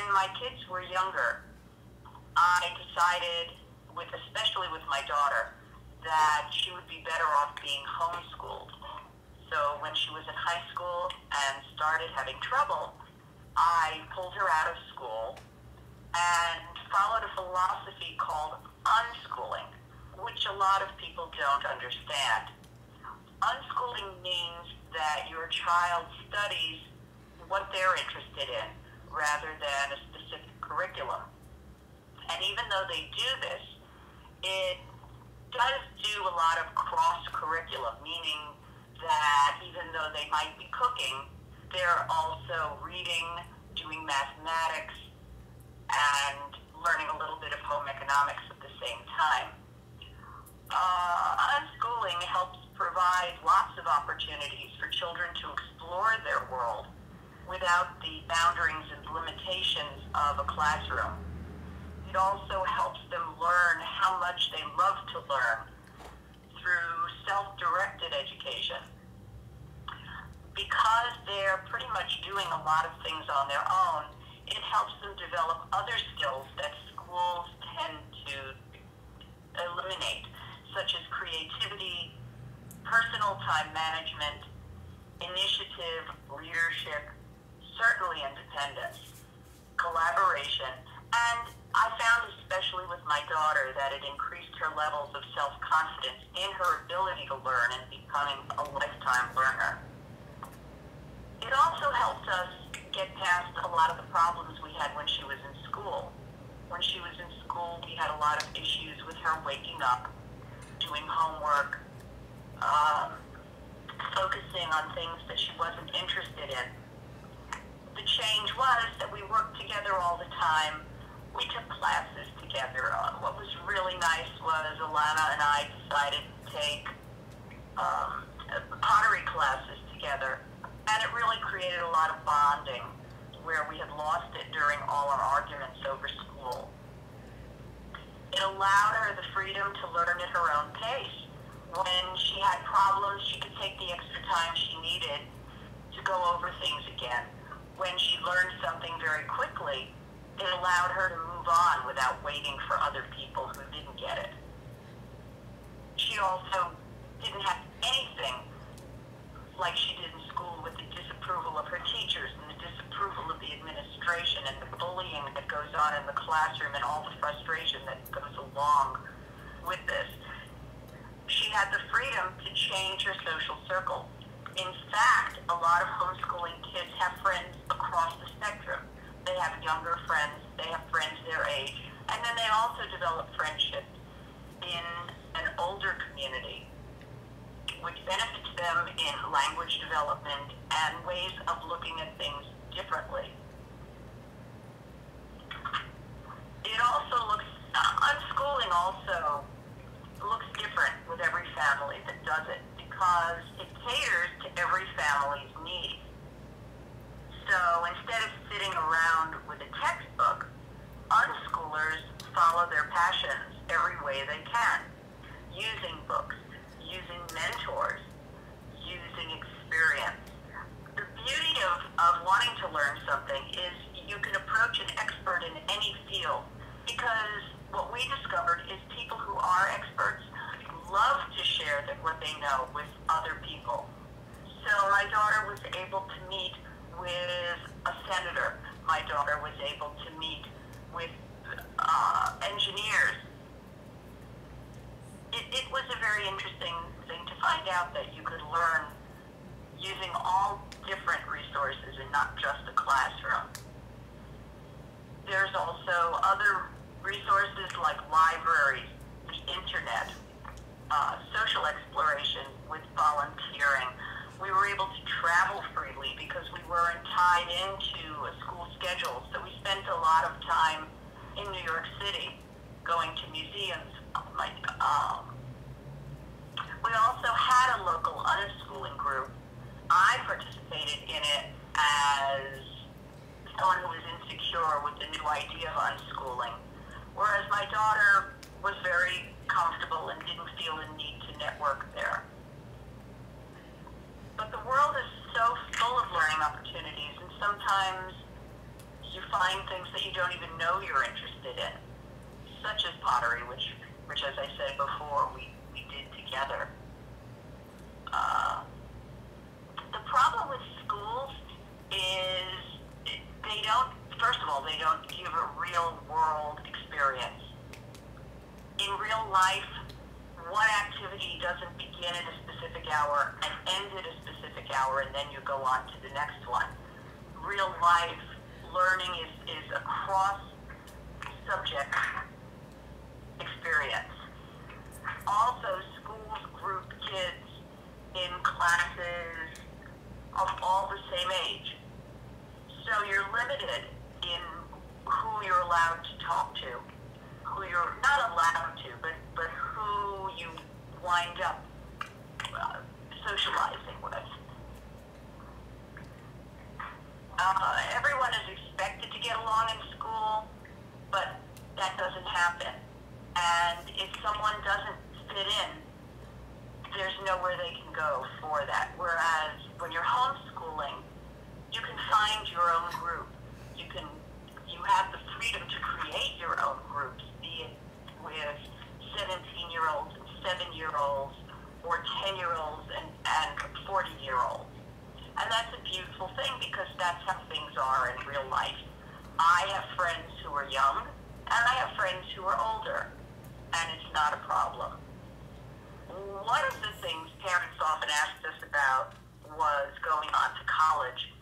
when my kids were younger, I decided, especially with my daughter, that she would be better off being homeschooled. So when she was in high school and started having trouble, I pulled her out of school and followed a philosophy called unschooling, which a lot of people don't understand. Unschooling means that your child studies what they're interested in rather than a specific curriculum. And even though they do this, it does do a lot of cross-curriculum, meaning that even though they might be cooking, they're also reading, doing mathematics, and learning a little bit of home economics at the same time. Unschooling helps provide lots of opportunities for children to explore their world without the boundaries and limitations of a classroom. It also helps them learn how much they love to learn through self-directed education. Because they're pretty much doing a lot of things on their own, it helps them develop other skills that schools tend to eliminate, such as creativity, personal time management, initiative, leadership, certainly independence, collaboration, and I found, especially with my daughter, that it increased her levels of self-confidence in her ability to learn and becoming a lifetime learner. It also helped us get past a lot of the problems we had when she was in school. When she was in school, we had a lot of issues with her waking up, doing homework, focusing on things that she wasn't interested in. The change was that we worked together all the time. We took classes together. What was really nice was Alana and I decided to take pottery classes together, and it really created a lot of bonding where we had lost it during all our arguments over school. It allowed her the freedom to learn at her own pace. When she had problems, she could take the extra time she needed to go over things again. When she learned something very quickly, it allowed her to move on without waiting for other people who didn't get it. She also didn't have anything like she did in school with the disapproval of her teachers and the disapproval of the administration and the bullying that goes on in the classroom and all the frustration that goes along with this. She had the freedom to change her social circle. In fact, a lot of homeschooling kids have friends across the spectrum. They have younger friends, they have friends their age, and then they also develop friendships in an older community, which benefits them in language development and ways of looking at things differently. It also unschooling also looks different with every family that does it because it caters to every family's needs. So instead of sitting around with a textbook, unschoolers follow their passions every way they can, using books, using mentors, using experience. The beauty of wanting to learn something is you can approach an expert in any field because what we discovered is people who are experts love to share what they know with other people. So my daughter was able to meet with a senator. My daughter was able to meet with engineers. It was a very interesting thing to find out that you could learn using all different resources and not just a classroom. There's also other resources like libraries, the internet, social exploration with volunteering. We were able to travel freely because we weren't tied into a school schedule. So we spent a lot of time in New York City going to museums. We also had a local unschooling group. I participated in it as someone who was insecure with the new idea of unschooling, whereas my daughter was very comfortable and didn't feel the need to network there. But the world is so full of learning opportunities, and sometimes you find things that you don't even know you're interested in, such as pottery, which as I said before, we did together. The problem with schools is they don't, first of all, they don't give a real world experience. In real life, one activity doesn't begin at a specific hour and end at a specific hour, and then you go on to the next one. Real life learning is a cross-subject experience. Also, schools group kids in classes of all the same age. So you're limited in who you're allowed to talk to, who you're not allowed to, but who you wind up socializing with. Everyone is expected to get along in school, but that doesn't happen. And if someone doesn't fit in, there's nowhere they can go for that. Whereas when you're homeschooling, you can find your own group. You have the freedom to create your own groups, be it with 17-year-olds and 7-year-olds, or 10-year-olds and 40-year-olds. And that's a beautiful thing because that's how things are in real life. I have friends who are young, and I have friends who are older, and it's not a problem. One of the things parents often asked us about was going on to college.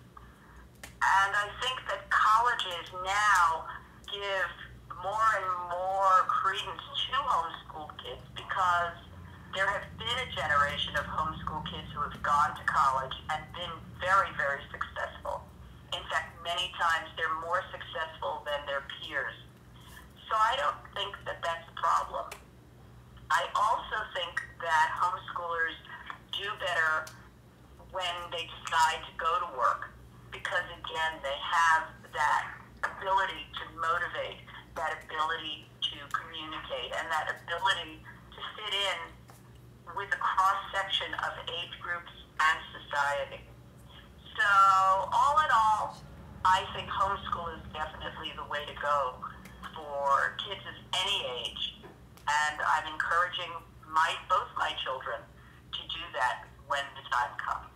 And I think that colleges now give more and more credence to homeschool kids because there have been a generation of homeschool kids who have gone to college and been very, very successful. In fact, many times they're more successful than their peers. So I don't think that that's a problem. I also think that homeschoolers do better when they decide to go to work because, again, they have that ability to motivate, that ability to communicate, and that ability to fit in with a cross-section of age groups and society. So, all in all, I think homeschool is definitely the way to go for kids of any age, and I'm encouraging both my children to do that when the time comes.